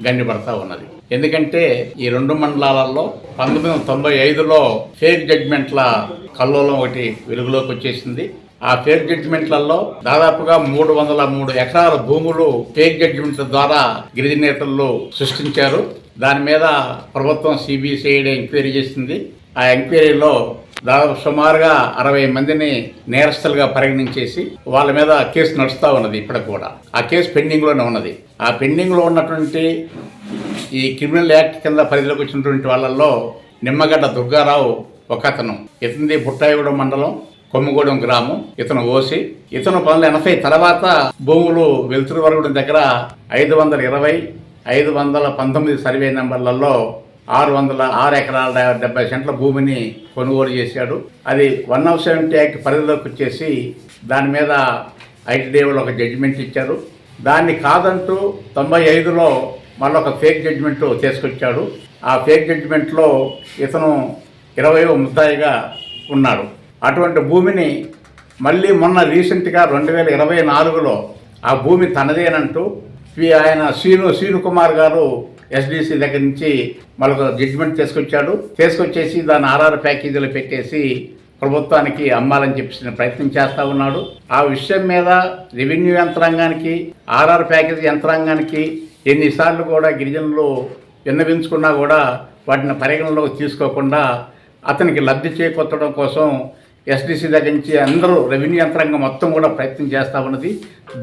గండిపడతా ఉన్నది. ఎందుకంటే ఈ 2 మండలాలలో 1995లో ఫేక్ జడ్జిమెంట్ల కల్లోలం ఒకటి వెలుగులోకి వచ్చేసింది. ఆ ఫేక్ జడ్జిమెంట్లలో దాదాపుగా 303 ఎకరాల భూములు ఫేక్ జడ్జిమెంట్ల ద్వారా గిరిజనేతలు సృష్టించారు. దాని మీద ప్రభుత్వం సిబిసిఐడి ఎంక్వైరీ చేసింది. ఆ ఎంక్వైరీలో దాదాపు సుమారుగా 60 మందిని నేరస్తులుగా పరిగణించేసి వాళ్ళ మీద కేసు నడుస్తూ ఉన్నది. ఇప్పటికి కూడా ఆ కేసు పెండింగ్లోనే ఉన్నది. ఆ పెండింగ్లో ఉన్నటువంటి ఈ క్రిమినల్ యాక్ట్ కింద పరిధిలోకి వచ్చినటువంటి వాళ్ళల్లో నిమ్మగడ్డ దుర్గారావు ఒక అతను. ఇతనిది బుట్టాయిగూడెం మండలం కొమ్మగూడెం గ్రామం. ఇతను ఓసి. ఇతను 1980 తర్వాత భూములు వెలుతురు వరగూడెం దగ్గర 520, 519 సర్వే నెంబర్లలో 606 ఎకరాల 70 సెంట్ల భూమిని కొనుగోలు చేశాడు. అది 170 యాక్ట్ పరిధిలోకి వచ్చేసి దాని మీద ఐటీడీఏలో ఒక జడ్జిమెంట్ ఇచ్చారు. దాన్ని కాదంటూ 95లో మళ్ళీ ఒక ఫేక్ జడ్జిమెంట్ తీసుకొచ్చాడు. ఆ ఫేక్ జడ్జిమెంట్లో ఇతను 20వ ముద్దాయిగా ఉన్నాడు. అటువంటి భూమిని మళ్ళీ మొన్న రీసెంట్గా 2024లో ఆ భూమి తనదేనంటూ ఆయన శ్రీను కుమార్ గారు ఎస్డిసి దగ్గర నుంచి మరొక జడ్జిమెంట్ తీసుకొచ్చేసి దాన్ని ఆర్ఆర్ ప్యాకేజీలో పెట్టేసి ప్రభుత్వానికి అమ్మాలని చెప్పేసి ప్రయత్నం చేస్తూ ఉన్నాడు. ఆ విషయం మీద రెవెన్యూ యంత్రాంగానికి ఆర్ఆర్ ప్యాకేజీ యంత్రాంగానికి ఎన్నిసార్లు కూడా గిరిజనులు విన్నవించుకున్నా కూడా వాటిని పరిగణలోకి తీసుకోకుండా అతనికి లబ్ధి చేకూర్చడం కోసం ఎస్డిసి దగ్గర నుంచి అందరూ రెవెన్యూ యంత్రాంగం మొత్తం కూడా ప్రయత్నం చేస్తూ ఉన్నది.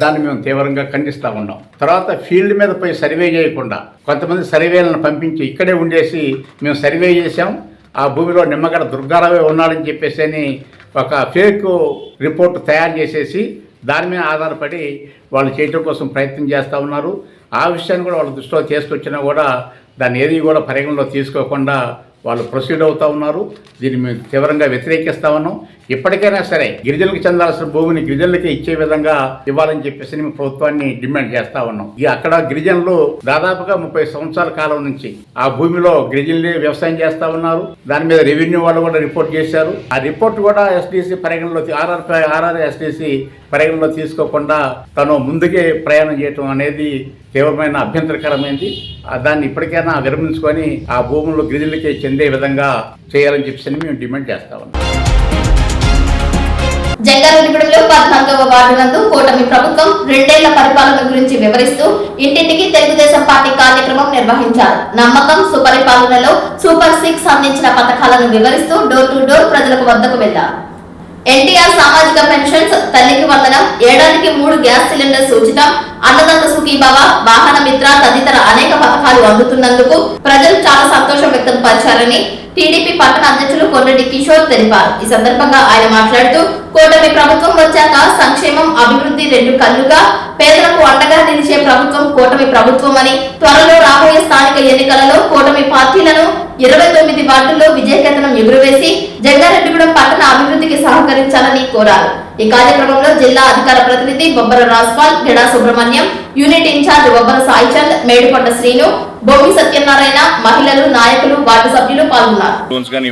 దాన్ని మేము తీవ్రంగా ఖండిస్తూ ఉన్నాం. తర్వాత ఫీల్డ్ మీద పోయి సర్వే చేయకుండా కొంతమంది సర్వేలను పంపించి ఇక్కడే ఉండేసి మేము సర్వే చేసాం, ఆ భూమిలో నిమ్మగడ్డ దుర్గారావే ఉన్నాడని చెప్పేసి ఒక ఫేక్ రిపోర్ట్ తయారు చేసేసి దాని మీద ఆధారపడి వాళ్ళు చేయడం కోసం ప్రయత్నం చేస్తూ ఉన్నారు. ఆ విషయాన్ని కూడా వాళ్ళ దృష్టిలో తీసుకొచ్చినా కూడా దాన్ని ఏది కూడా పరిగణలో తీసుకోకుండా వాళ్ళు ప్రొసీడ్ అవుతూ ఉన్నారు. దీన్ని మేము తీవ్రంగా వ్యతిరేకిస్తా ఉన్నాం. ఇప్పటికైనా సరే గిరిజనులకు చెందాల్సిన భూమిని గిరిజనులకి ఇచ్చే విధంగా ఇవ్వాలని చెప్పేసి మేము ప్రభుత్వాన్ని డిమాండ్ చేస్తా ఉన్నాం. అక్కడ గిరిజనులు దాదాపుగా 30 సంవత్సరాల కాలం నుంచి ఆ భూమిలో గిరిజనులే వ్యవసాయం చేస్తా ఉన్నారు. దాని మీద రెవెన్యూ వాళ్ళు కూడా రిపోర్ట్ చేశారు. ఆ రిపోర్ట్ కూడా ఎస్డిసి పరిగణలో ఆర్ఆర్ ఎస్డిసి పరిగణలో తీసుకోకుండా తను ముందుకే ప్రయాణం చేయటం అనేది తీవ్రమైన అభ్యంతరకరమైంది. దాన్ని ఇప్పటికైనా విరమించుకొని ఆ భూములు గిరిజనులకే చెందే విధంగా చేయాలని చెప్పేసి మేము డిమాండ్ చేస్తా ఉన్నాం. జంగారెడ్డిగూడెంలో 14వ వార్డు నందు కూటమి ప్రభుత్వం 2 ఏళ్ల పరిపాలన గురించి వివరిస్తూ ఇంటింటికి తెలుగుదేశం పార్టీ కార్యక్రమం నిర్వహించారు. నమ్మకం సుపరిపాలనలో సూపర్ 6 అందించిన పథకాలను వివరిస్తూ డోర్ టు డోర్ ప్రజలకు వద్దకు వెళ్లారు. ఎన్టీఆర్ సామాజిక పెన్షన్స్, తల్లికి వందనం, ఏడాదికి 3 గ్యాస్ సిలిండర్స్ ఉచితం, అన్నదాత సుఖీభవ, వాహన మిత్ర తదితర అనేక పథకాలు అందుతున్నందుకు ప్రజలు చాలా సంతోషం వ్యక్తం పరిచారని టీడీపీ పట్టణ అధ్యక్షులు కొండటి కిషోర్ తెలిపారు. ఈ సందర్భంగా ఆయన మాట్లాడుతూ కూటమి ప్రభుత్వం వచ్చాక సంక్షేమం, అభివృద్ధి 2 కళ్లుగా పేదలకు అండగా నిలిచే ప్రభుత్వం కూటమి ప్రభుత్వం అని, త్వరలో రాబోయే స్థానిక ఎన్నికలలో కూటమి పార్టీలను 29 వార్డుల్లో విజయకేతనం ఎగురవేసి జంగారెడ్డిగూడెం పట్టణ అభివృద్ధికి సహకరించాలని కోరారు. ఈ కార్యక్రమంలో జిల్లా అధికార ప్రతినిధి బొబ్బర రాజ్పాల్, గెడా సుబ్రహ్మణ్యం, యూనిట్ ఇన్ఛార్జ్ బొబ్బర సాయిచంద్, మేడికొండ శ్రీను, బొమ్మి సత్యనారాయణ, మహిళలు, నాయకులు, వార్డు సభ్యులు పాల్గొన్నారు.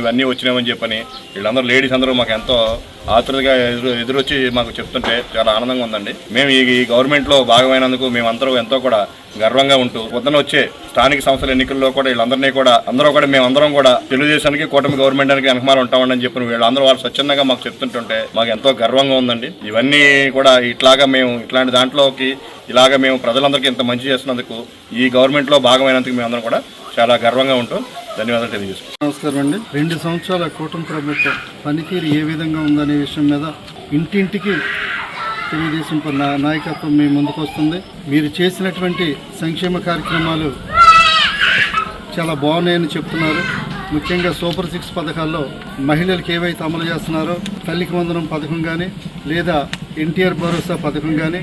ఇవన్నీ వచ్చినామని చెప్పని వీళ్ళందరూ లేడీస్ అందరూ మాకు ఎంతో ఆతృతగా ఎదురొచ్చి మాకు చెప్తుంటే చాలా ఆనందంగా ఉందండి. మేము ఈ గవర్నమెంట్లో భాగమైనందుకు మేమందరూ ఎంతో కూడా గర్వంగా ఉంటూ పొద్దున వచ్చే స్థానిక సంస్థల ఎన్నికల్లో కూడా వీళ్ళందరినీ కూడా మేమందరం కూడా తెలుగుదేశానికి కూటమి గవర్నమెంట్కి వెనకమాల ఉంటామని చెప్పిన వీళ్ళందరూ వాళ్ళు స్వచ్ఛందంగా మాకు చెప్తుంటుంటే మాకు ఎంతో గర్వంగా ఉందండి. ఇవన్నీ కూడా ఇట్లాంటి దాంట్లోకి మేము ప్రజలందరికీ ఇంత మంచి చేస్తున్నందుకు ఈ గవర్నమెంట్లో భాగమైనందుకు మేమందరం కూడా చాలా గర్వంగా ఉంటూ ధన్యవాదాలు తెలియజేస్తున్నాం. నమస్కారం అండి. 2 సంవత్సరాల కూటమి ప్రభుత్వం పనితీరు ఏ విధంగా ఉందనే విషయం మీద ఇంటింటికి తెలుగుదేశం నాయకత్వం మీ ముందుకు వస్తుంది. మీరు చేసినటువంటి సంక్షేమ కార్యక్రమాలు చాలా బాగున్నాయని చెప్తున్నారు. ముఖ్యంగా సూపర్ 6 పథకాల్లో మహిళలకు ఏవైతే అమలు చేస్తున్నారో తల్లికి వందనం పథకం కానీ లేదా ఎన్టీఆర్ భరోసా పథకం కానీ,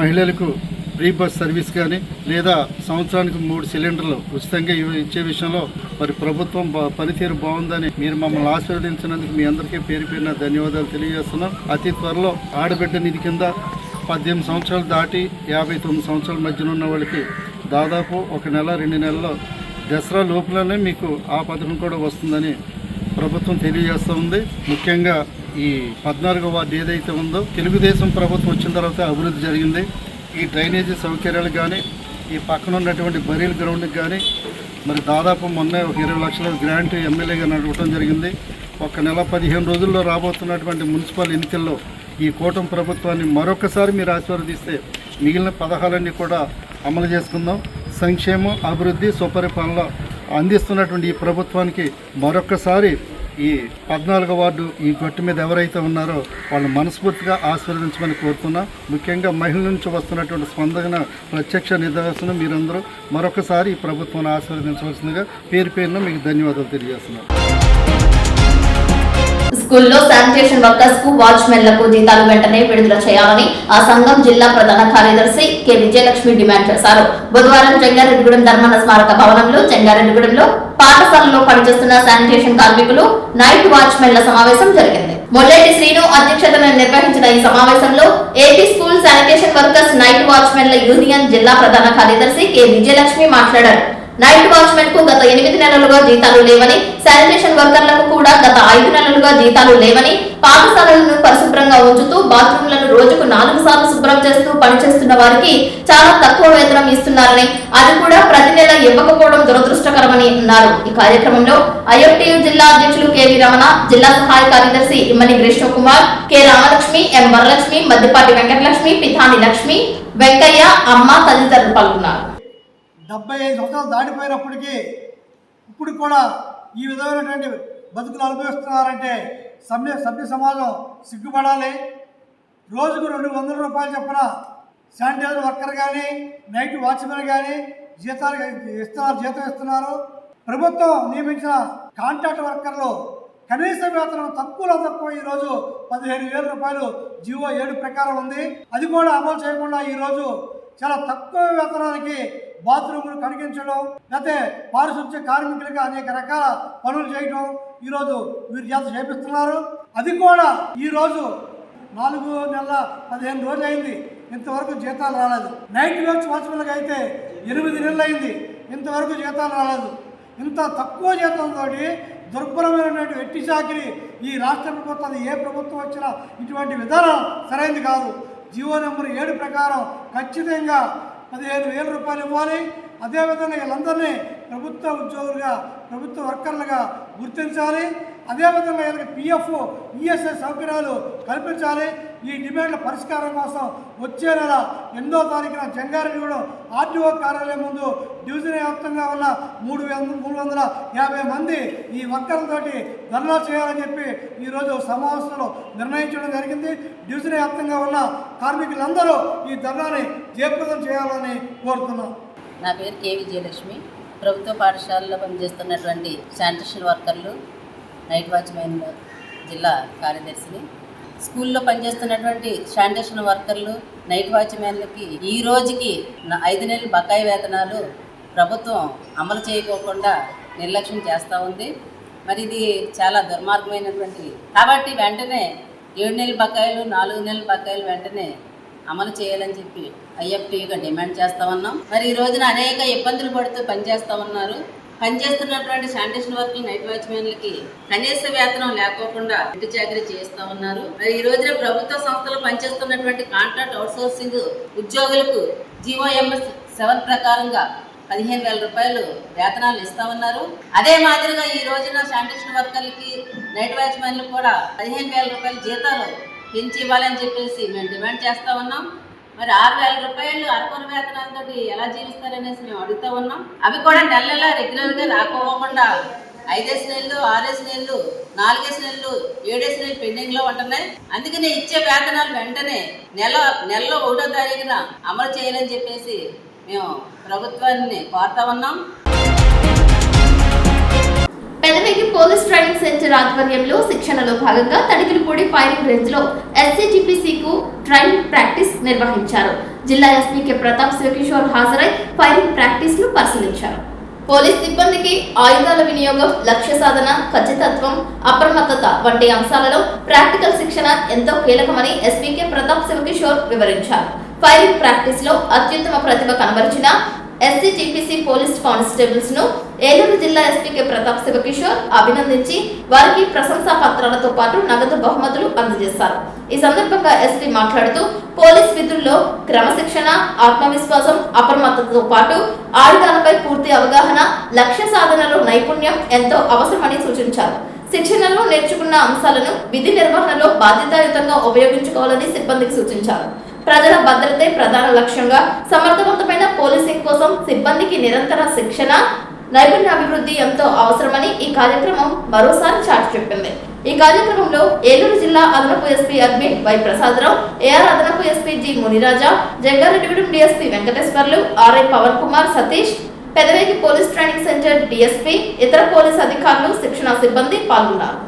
మహిళలకు ఫ్రీ బస్ సర్వీస్ కానీ లేదా సంవత్సరానికి 3 సిలిండర్లు ఉచితంగా ఇచ్చే విషయంలో మరి ప్రభుత్వం పనితీరు బాగుందని మీరు మమ్మల్ని ఆశీర్వదించినందుకు మీ అందరికీ పేరున ధన్యవాదాలు తెలియజేస్తున్నాం. అతి త్వరలో ఆడబిడ్డ నిధి కింద 18 సంవత్సరాలు దాటి 59 సంవత్సరాల మధ్యన ఉన్న వాళ్ళకి దాదాపు 1 నెల 2 నెలల్లో దసరా లోపలనే మీకు ఆ పథకం కూడా వస్తుందని ప్రభుత్వం తెలియజేస్తూ ఉంది. ముఖ్యంగా ఈ 14వ వార్డు ఏదైతే ఉందో తెలుగుదేశం ప్రభుత్వం వచ్చిన తర్వాత అభివృద్ధి జరిగింది. ఈ డ్రైనేజీ సౌకర్యాలు కానీ, ఈ పక్కన ఉన్నటువంటి బరీల్ గ్రౌండ్కి కానీ మరి దాదాపు మొన్న 20 లక్షల గ్రాంట్ ఎమ్మెల్యేగా నడవడం జరిగింది. 1 నెల 15 రోజుల్లో రాబోతున్నటువంటి మున్సిపల్ ఎన్నికల్లో ఈ కూటమి ప్రభుత్వాన్ని మరొకసారి మీరు ఆశీర్వదిస్తే మిగిలిన పథకాలన్నీ కూడా అమలు చేసుకుందాం. సంక్షేమం, అభివృద్ధి, సుపరిపాలన అందిస్తున్నటువంటి ఈ ప్రభుత్వానికి మరొకసారి ఈ 14వ వార్డు ఈ గట్టు మీద ఎవరైతే ఉన్నారో వాళ్ళు మనస్ఫూర్తిగా ఆశీర్వదించమని కోరుతున్నా. ముఖ్యంగా మహిళల నుంచి వస్తున్నటువంటి స్పందన ప్రత్యక్ష నిదర్శనం. మీరందరూ మరొకసారి ఈ ప్రభుత్వాన్ని ఆశీర్వదించవలసిందిగా పేరున మీకు ధన్యవాదాలు తెలియజేస్తున్నాను. స్కూల్లో శానిటేషన్ వర్కర్స్ కు వాచ్మెన్లకు జీతాలు వెంటనే విడుదల చేయాలని ఆ సంఘం జిల్లా ప్రధాన కార్యదర్శి కె విజయలక్ష్మి డిమాండ్ చేశారు. బుధవారం జంగారెడ్డిగూడెం ధర్మన్న స్మారక భవనంలో జంగారెడ్డిగూడెంలో పాఠశాలలో పనిచేస్తున్న శానిటేషన్ కార్మికులు నైట్ వాచ్మెన్ల సమావేశం జరిగింది. మొల్లెటి శ్రీను అధ్యక్షతన నిర్వహించిన ఈ సమావేశంలో AP school sanitation workers night వాచ్మెన్ల యూనియన్ జిల్లా ప్రధాన కార్యదర్శి కె విజయలక్ష్మి మాట్లాడారు. నైట్ వాచ్మెన్ కు గత 8 నెలలుగా జీతాలు లేవని, శానిటేషన్ వర్కర్లకు కూడా గత 5 నెలలుగా జీతాలు లేవని, పాఠశాలలను పరిశుభ్రంగా ఉంచుతూ బాత్రూంలను రోజుకు 4 సార్లు శుభ్రం చేస్తూ పనిచేస్తున్న వారికి చాలా తక్కువ వేతనం ఇస్తున్నారని, అది కూడా ప్రతి నెల ఇవ్వకపోవడం దురదృష్టకరమని అన్నారు. ఈ కార్యక్రమంలో ఐఎఫ్టియు జిల్లా అధ్యక్షులు కెవి రమణ, జిల్లా సహాయ కార్యదర్శి ఇమ్మని కృష్ణకుమార్, కె రామలక్ష్మి, ఎం వరలక్ష్మి, మద్దిపాటి వెంకటలక్ష్మి, పిథాని లక్ష్మి, వెంకయ్య, అమ్మ తదితరులు పాల్గొన్నారు. 75 సంవత్సరాలు దాటిపోయినప్పటికీ ఇప్పుడు కూడా ఈ విధమైనటువంటి బతుకులు అనుభవిస్తున్నారంటే సభ్య సమాజం సిగ్గుపడాలి. రోజుకు 200 రూపాయలు చొప్పున శానిటైజర్ వర్కర్ కానీ, నైట్ వాచ్మెన్ కానీ జీతం ఇస్తున్నారు. ప్రభుత్వం నియమించిన కాంట్రాక్ట్ వర్కర్లు కనీస వేతనం తక్కువ ఈరోజు 15,000 రూపాయలు జీవో 7 ప్రకారం ఉంది. అది కూడా అమలు చేయకుండా ఈరోజు చాలా తక్కువ వేతనానికి బాత్రూములు కడిగించడం, లేకపోతే పారిశుద్ధ్య కార్మికులుగా అనేక రకాల పనులు చేయడం ఈరోజు వీరి చేత చేపిస్తున్నారు. అది కూడా ఈరోజు 4 నెలల 15 రోజులు అయింది, ఇంతవరకు జీతాలు రాలేదు. నైట్ వాచ్మెన్లకు అయితే 8 నెలలు అయింది, ఇంతవరకు జీతాలు రాలేదు. ఇంత తక్కువ జీతంతో దుర్భరమైనటువంటి వెట్టి చాకిరి ఈ రాష్ట్ర ప్రభుత్వం, ఏ ప్రభుత్వం వచ్చినా ఇటువంటి విధానం సరైనది కాదు. జీవో నెంబర్ 7 ప్రకారం ఖచ్చితంగా 15,000 రూపాయలు ఇవ్వాలి. అదేవిధంగా వీళ్ళందరినీ ప్రభుత్వ ఉద్యోగులుగా, ప్రభుత్వ వర్కర్లుగా గుర్తించాలి. అదేవిధంగా వీళ్ళకి పిఎఫ్, ఈఎస్ఐ సౌకర్యాలు కల్పించాలి. ఈ డిమాండ్ల పరిష్కారం కోసం వచ్చే నెల 8వ తారీఖున జంగారెడ్డిగూడెం ఆర్టీఓ కార్యాలయం ముందు డివిజన్ వ్యాప్తంగా ఉన్న 350 మంది ఈ వర్కర్లతోటి ధర్నా చేయాలని చెప్పి ఈరోజు సమావేశంలో నిర్ణయించడం జరిగింది. డివిజన్ వ్యాప్తంగా ఉన్న కార్మికులందరూ ఈ ధర్నాని జయప్రదం చేయాలని కోరుతున్నాం. నా పేరు కె విజయలక్ష్మి. ప్రభుత్వ పాఠశాలలో పనిచేస్తున్నటువంటి శానిటేషన్ వర్కర్లు, నైట్ వాచ్మెన్ జిల్లా కార్యదర్శిని. స్కూల్లో పనిచేస్తున్నటువంటి శానిటేషన్ వర్కర్లు, నైట్ వాచ్మెన్లకి ఈ రోజుకి 5 నెలల బకాయి వేతనాలు ప్రభుత్వం అమలు చేయకోకుండా నిర్లక్ష్యం చేస్తూ ఉంది. మరి ఇది చాలా దుర్మార్గమైనటువంటిది. కాబట్టి వెంటనే 7 నెలల బకాయిలు, 4 నెలల బకాయిలు వెంటనే అమలు చేయాలని చెప్పి ఐఎఫ్టీగా డిమాండ్ చేస్తూ ఉన్నాం. మరి ఈ రోజున అనేక ఇబ్బందులు పడుతూ పనిచేస్తూ ఉన్నారు. పనిచేస్తున్నటువంటి శానిటేషన్ వర్కర్లు, నైట్ వాచ్మెన్లకి కనీస వేతనం లేకోకుండా ఇంటి చాకరీ చేస్తూ ఉన్నారు. మరి ఈ రోజున ప్రభుత్వ సంస్థలు పనిచేస్తున్నటువంటి కాంట్రాక్ట్ అవుట్సోర్సింగ్ ఉద్యోగులకు జీవోఎంఎస్ 7 ప్రకారంగా 15,000 రూపాయలు వేతనాలు ఇస్తా ఉన్నారు. అదే మాదిరిగా ఈ రోజున శానిటేషన్ వర్కర్లకి, నైట్ వాచ్మెన్లకు కూడా 15,000 రూపాయల జీతాలు పెంచి ఇవ్వాలని చెప్పేసి మేము డిమాండ్ చేస్తూ ఉన్నాం. మరి 6,000 రూపాయలు అరకొర వేతనాలతో ఎలా జీవిస్తారనేసి మేము అడుగుతూ ఉన్నాం. అవి కూడా నెల రెగ్యులర్గా రాకపోకుండా 5 నెలలు, 6 నెలలు, 4 నెలలు, 7 నెలలు పెండింగ్లో ఉంటున్నాయి. అందుకనే ఇచ్చే వేతనాలు వెంటనే నెలలో 1వ తారీఖున అమలు చేయాలని చెప్పేసి మేము ప్రభుత్వాన్ని కోరుతా ఉన్నాం. పెదవేగి పోలీస్ ట్రైనింగ్ సెంటర్ ఆధ్వర్యంలో శిక్షణలో భాగంగా తడికిలిపూడి ఫైరింగ్ రేంజ్ లో ఎస్సీజీపీసీకు ట్రైనింగ్ ప్రాక్టీస్ నిర్వహించారు. జిల్లా ఎస్పీ కె ప్రతాప్ శివకిషోర్ హాజరై ఫైరింగ్ ప్రాక్టీస్ ను పరిశీలించారు. పోలీస్ సిబ్బందికి ఆయుధాల వినియోగం, లక్ష్య సాధన, ఖచ్చితత్వం, అప్రమత్తత వంటి అంశాలలో ప్రాక్టికల్ శిక్షణ ఎంతో కీలకమని ఎస్పీ కె ప్రతాప్ శివకిషోర్ వివరించారు. ఫైరింగ్ ప్రాక్టీస్ లో అత్యుత్తమ ప్రతిభ కనబరిచిన ఎస్సీజీపీసీ పోలీస్ కానిస్టేబుల్స్ ను ఏలూరు జిల్లా ఎస్పీ కె ప్రతాప్ శివకిషోర్ అభినందించి వారికి ప్రశంసా పత్రాలతో పాటు నగదు బహుమతులు అందజేశారు. ఈ సందర్భంగా ఎస్పీ మాట్లాడుతూ పోలీస్ విధుల్లో క్రమశిక్షణ, ఆత్మవిశ్వాసం, అప్రమత్తతతో పాటు ఆయుధాలపై పూర్తి అవగాహన, లక్ష్య సాధనలో నైపుణ్యం ఎంతో అవసరమని సూచించారు. శిక్షణలో నేర్చుకున్న అంశాలను విధి నిర్వహణలో బాధ్యతాయుతంగా ఉపయోగించుకోవాలని సిబ్బందికి సూచించారు. ప్రజల భద్రతే ప్రధాన లక్ష్యంగా సమర్థవంతమైన పోలీసింగ్ కోసం సిబ్బందికి నిరంతర శిక్షణ, నైపుణ్యాభివృద్ధి ఎంతో అవసరమని ఈ కార్యక్రమం మరోసారి చాటి చెప్పింది. ఈ కార్యక్రమంలో ఏలూరు జిల్లా అదనపు SP admin Y Prasadarao, AR అదనపు SP G Muniraja, Jangareddygudem DSP Venkateswarlu, RI Pavan Kumar, Satish, Pedavegi police training center DSP, ఇతర పోలీస్ అధికారులు, శిక్షణ సిబ్బంది పాల్గొన్నారు.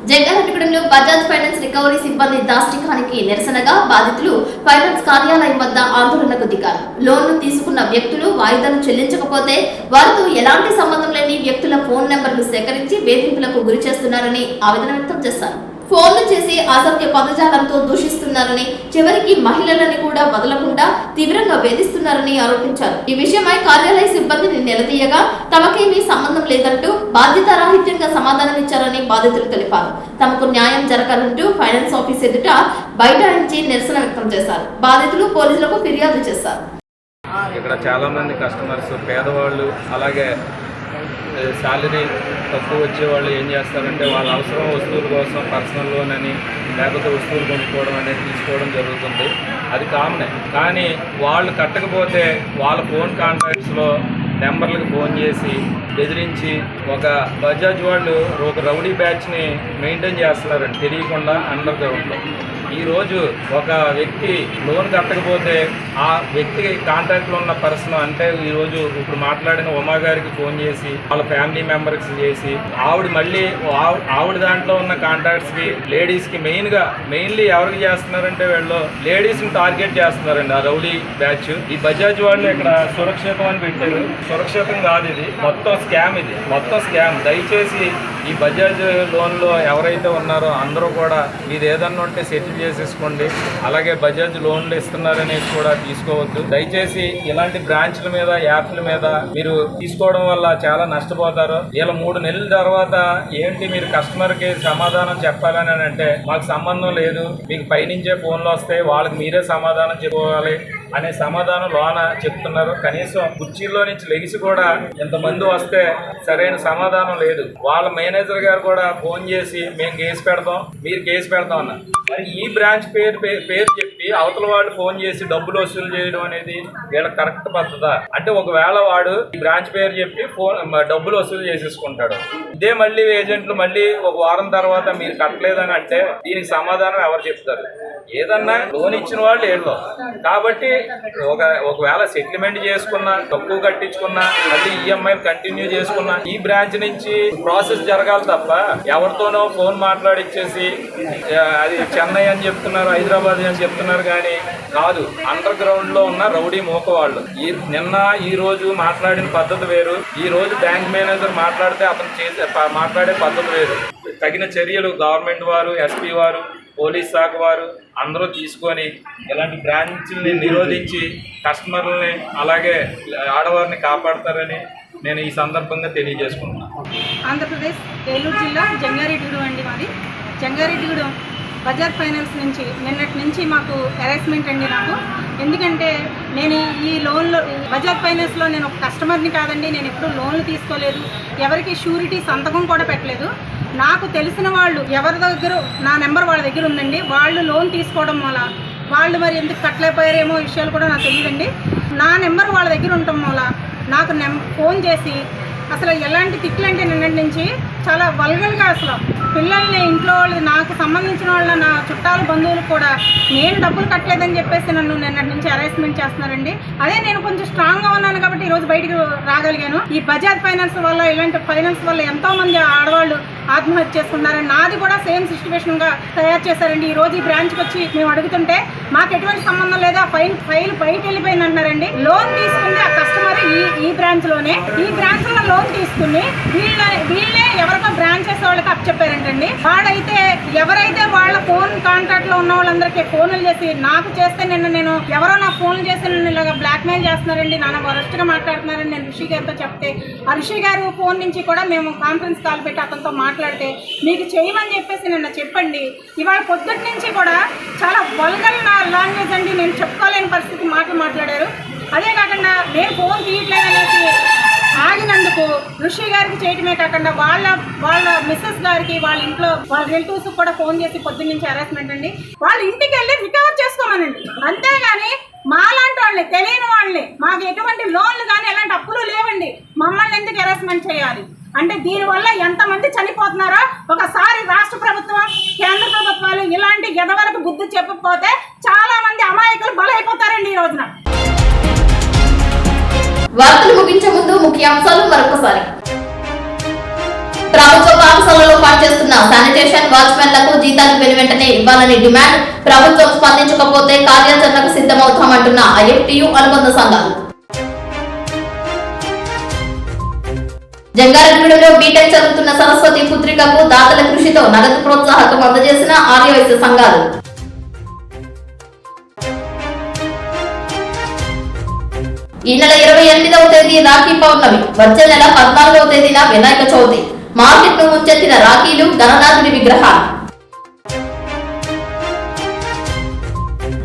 జంగారెడ్డిగూడెంలో బజాజ్ ఫైనాన్స్ రికవరీ సిబ్బంది దాష్టికానికి నిరసనగా బాధితులు ఫైనాన్స్ కార్యాలయం వద్ద ఆందోళనకు దిగారు. లోన్లు తీసుకున్న వ్యక్తులు వాయిదాలు చెల్లించకపోతే వారితో ఎలాంటి సంబంధం లేని వ్యక్తుల ఫోన్ నెంబర్లు సేకరించి వేధింపులకు గురి చేస్తున్నారని ఆవేదన వ్యక్తం చేశారు. ఫోన్లు చేసి అసభ్య పదజాలంతో దూషిస్తున్నారని, చివరికి మహిళలని కూడా వదలకుండా తీవ్రంగా వేధిస్తున్నారని ఆరోపించారు. ఈ విషయమై కార్యాలయ సిబ్బందిని నిలదీయగా తమకేమీ సంబంధం లేదంటూ బాధ్యతారాహిత్యంగా సమాధానమిచ్చారని బాధితులు తెలిపారు. తమకు న్యాయం జరగాలంటూ ఫైనాన్స్ ఆఫీస్ ఎదుట బైఠాయించి నిరసన వ్యక్తం చేశారు. బాధితులు పోలీసులకు ఫిర్యాదు చేశారు. ఇక్కడ చాలామంది కస్టమర్స్ పేదవాళ్ళు, అలాగే శాలరీ తక్కువ వచ్చేవాళ్ళు ఏం చేస్తారంటే వాళ్ళ అవసరం వస్తువుల కోసం పర్సనల్ లోన్ అని లేకపోతే వస్తువులు కొనుక్కోవడం అనేది తీసుకోవడం జరుగుతుంది. అది కామనే. కానీ వాళ్ళు కట్టకపోతే వాళ్ళ ఫోన్ కాంటాక్ట్స్లో నెంబర్లకు ఫోన్ చేసి బెదిరించి ఒక బజాజ్ వాళ్ళు ఒక రౌడీ బ్యాచ్ని మెయింటైన్ చేస్తున్నారండి తెలియకుండా అండర్ గ్రౌండ్లో. ఈరోజు ఒక వ్యక్తి లోన్ కట్టకపోతే ఆ వ్యక్తి కాంటాక్ట్లో ఉన్న పర్సన్ అంటే ఈరోజు ఇప్పుడు మాట్లాడిన ఉమా గారికి ఫోన్ చేసి వాళ్ళ ఫ్యామిలీ మెంబర్స్ చేసి ఆవిడ దాంట్లో ఉన్న కాంటాక్ట్స్కి లేడీస్కి మెయిన్లీ ఎవరికి చేస్తున్నారంటే వీళ్ళు లేడీస్ని టార్గెట్ చేస్తున్నారండి ఆ రౌడీ బ్యాచ్. ఈ బజాజ్ వాళ్ళు ఇక్కడ సురక్షితం అని పెట్టారు. సురక్షితం కాదు, ఇది మొత్తం స్కామ్. ఇది మొత్తం స్కామ్. దయచేసి ఈ బజాజ్ లోన్లో ఎవరైతే ఉన్నారో అందరూ కూడా మీరు ఏదన్నా ఉంటే సెటిల్ చేసేసుకోండి. అలాగే బజాజ్ లోన్లు ఇస్తున్నారనేది కూడా తీసుకోవద్దు. దయచేసి ఇలాంటి బ్రాంచ్ల మీద యాప్ల మీద మీరు తీసుకోవడం వల్ల చాలా నష్టపోతారు. ఇలా 3 నెలల తర్వాత ఏంటి మీరు కస్టమర్కి సమాధానం చెప్పాలని అంటే మాకు సంబంధం లేదు, మీకు పైనుంచే ఫోన్లు వస్తాయి, వాళ్ళకి మీరే సమాధానం చెప్పుకోవాలి అనే సమాధానం లోన చెప్తున్నారు. కనీసం కుర్చీల్లో నుంచి లెగిసి కూడా ఇంతమంది వస్తే సరైన సమాధానం లేదు. వాళ్ళ మేనేజర్ గారు కూడా ఫోన్ చేసి మేము కేసు పెడతాం, మీరు కేసు పెడతాం అన్నారు. మరి ఈ బ్రాంచ్ పేరు చెప్పి అవతల వాళ్ళు ఫోన్ చేసి డబ్బులు వసూలు చేయడం అనేది వీళ్ళ కరెక్ట్ పద్ధత అంటే ఒకవేళ వాడు ఈ బ్రాంచ్ పేరు చెప్పి డబ్బులు వసూలు చేసేసుకుంటాడు. ఇదే మళ్ళీ ఏజెంట్లు మళ్ళీ ఒక వారం తర్వాత మీరు కట్టలేదని అంటే దీనికి సమాధానం ఎవరు చెప్తారు? ఏదన్నా లోన్ ఇచ్చిన వాళ్ళు ఏళ్ళు. కాబట్టి ఒకవేళ సెటిల్మెంట్ చేసుకున్నా, తక్కువ కట్టించుకున్నా, మళ్ళీ ఈఎంఐ కంటిన్యూ చేసుకున్నా ఈ బ్రాంచ్ నుంచి ప్రాసెస్ జరగాలి తప్ప ఎవరితోనో ఫోన్ మాట్లాడిచ్చేసి అది చెన్నై అని చెప్తున్నారు, హైదరాబాద్ అని చెప్తున్నారు కానీ కాదు. అండర్ గ్రౌండ్ లో ఉన్న రౌడీ మోక వాళ్ళు. నిన్న ఈ రోజు మాట్లాడిన పద్ధతి వేరు, ఈ రోజు బ్యాంక్ మేనేజర్ మాట్లాడితే అతను మాట్లాడే పద్ధతి వేరు. తగిన చర్యలు గవర్నమెంట్ వారు, ఎస్పీ వారు, పోలీస్ శాఖ వారు అందరూ తీసుకొని ఇలాంటి బ్రాంచ్ని నిరోధించి కస్టమర్లని అలాగే ఆడవారిని కాపాడతారని నేను ఈ సందర్భంగా తెలియజేసుకుంటున్నాను. ఆంధ్రప్రదేశ్ ఏలూరు జిల్లా జంగారెడ్డిగూడెం అండి మాది. జంగారెడ్డిగూడెం బజాజ్ ఫైనాన్స్ నుంచి నిన్నటి నుంచి మాకు హెరాస్మెంట్ అండి నాకు. ఎందుకంటే నేను ఈ లోన్లో బజాజ్ ఫైనాన్స్లో నేను ఒక కస్టమర్ని కాదండి, నేను ఎప్పుడూ లోన్లు తీసుకోలేదు, ఎవరికి షూరిటీ సంతకం కూడా పెట్టలేదు. నాకు తెలిసిన వాళ్ళు ఎవరి దగ్గర నా నెంబర్ వాళ్ళ దగ్గర ఉందండి, వాళ్ళు లోన్ తీసుకోవడం వల్ల వాళ్ళు మరి ఎందుకు కట్టలేకపోయారేమో విషయాలు కూడా నాకు తెలియదండి. నా నెంబర్ వాళ్ళ దగ్గర ఉండటం వల్ల నాకు ఫోన్ చేసి అసలు ఎలాంటి తిట్లు అంటే నిన్నటి నుంచి చాలా వల్గర్గా అసలు పిల్లల్ని ఇంట్లో వాళ్ళు నాకు సంబంధించిన వాళ్ళ నా చుట్టాల బంధువులు కూడా నేను డబ్బులు కట్టలేదని చెప్పేసి నన్ను నిన్నటి నుంచి హెరాస్మెంట్ చేస్తున్నారండి. అదే నేను కొంచెం స్ట్రాంగ్గా ఉన్నాను కాబట్టి ఈరోజు బయటకు రాగలిగాను. ఈ బజాజ్ ఫైనాన్స్ వల్ల ఇలాంటి ఫైనాన్స్ వల్ల ఎంతోమంది ఆడవాళ్ళు ఆత్మహత్య చేసుకున్నారని నాది కూడా సేమ్ సిచ్యువేషన్గా తయారు చేశారండి. ఈ రోజు ఈ బ్రాంచ్కి వచ్చి మేము అడుగుతుంటే మాకు ఎటువంటి సంబంధం లేదు, ఆ ఫైల్ బయట వెళ్ళిపోయింది అంటున్నారండి. లోన్ తీసుకుంది ఆ కస్టమర్ ఈ బ్రాంచ్లోనే, ఈ బ్రాంచ్లో లోన్ తీసుకుని వీళ్ళే ఎవరికో బ్రాంచెస్ వాళ్ళకి అప్పచెప్పారంటండి. వాడైతే ఎవరైతే వాళ్ళ ఫోన్ కాంటాక్ట్ లో ఉన్న వాళ్ళందరికీ ఫోన్లు చేసి నాకు చేస్తే నేను ఎవరో నా ఫోన్లు చేసి నన్ను ఇలాగ బ్లాక్ మెయిల్ చేస్తున్నారండి, నాన్న వరస్ట్ గా మాట్లాడుతున్నారని నేను రిషి గారితో చెప్తే ఆ రిషి గారు ఫోన్ నుంచి కూడా మేము కాన్ఫరెన్స్ కాల్ పెట్టి అతనితో మాట్లాడితే మీకు చేయమని చెప్పేసి నిన్న చెప్పండి. ఇవాళ పొద్దుటి నుంచి కూడా చాలా వల్గర్ లాంగ్వేజ్ అండి, నేను చెప్పుకోలేని పరిస్థితి మాట్లాడారు. అదే కాకుండా నేను ఫోన్ తీయట్లేదు అనేసి ఆగినందుకు ఋషి గారికి చేయటమే కాకుండా వాళ్ళ మిస్సెస్ గారికి వాళ్ళ ఇంట్లో వాళ్ళ రిలేటివ్స్ కూడా ఫోన్ చేసి పొద్దున్న నుంచి హెరాస్మెంట్ అండి. వాళ్ళ ఇంటికి వెళ్ళి రికవర్ చేసుకోమనండి, అంతేగాని మాలాంటి వాళ్ళని తెలియని వాళ్ళని మాకు ఎటువంటి లోన్లు కానీ ఎలాంటి అప్పులు లేవండి, మమ్మల్ని ఎందుకు హెరాస్మెంట్ చేయాలి అంటే దీనివల్ల ఎంతమంది చనిపోతున్నారో ఒకసారి రాష్ట్ర ప్రభుత్వం, కేంద్ర ప్రభుత్వాలు ఇలాంటి ఎదవలకు బుద్ధి చెప్పకపోతే చాలా మంది అమాయకులు బలైపోతారండి. ఈ రోజున వార్తలు ముగించే ముందు ముఖ్యాంశాలు మరొకసారి. ప్రభుత్వ పాఠశాలలో పనిచేస్తున్న శానిటేషన్ వాచ్మెన్లకు జీతాలు వెనువెంటనే ఇవ్వాలని డిమాండ్. ప్రభుత్వం స్పందించకపోతే కార్యాచరణకు జంగారెడ్డిగూడెంలో బీటెక్ చదువుతున్న సరస్వతి పుత్రికకు దాతల కృషితో నగదు ప్రోత్సాహకం అందజేసిన ఆర్యవైశ్య సంఘాలు. ఈ నెల 28వ తేదీ రాఖీ పౌర్ణమి, వచ్చే నెల 14వ తేదీన వినాయక చవితి. మార్కెట్ ను ముంచెత్తిన రాఖీలు, గణనాథుడి విగ్రహాలు.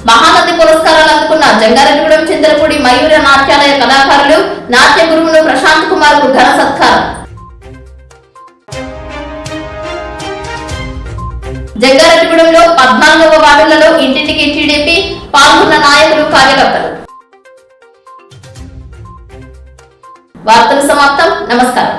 మహానది పురస్కారాలు అందుకున్న జంగారెడ్డిగూడెం చింతలపూడి మయూర నాట్యాలయ కళాకారులు, నాట్య గురువులు ప్రశాంత్ కుమార్ కు ఘన సత్కారం. జంగారెడ్డిగూడెంలో 14వ వార్డులలో ఇంటింటికి టీడీపీ పాల్గొన్న నాయకులు, కార్యకర్తలు. వార్తలు సమాప్తం. నమస్కారం.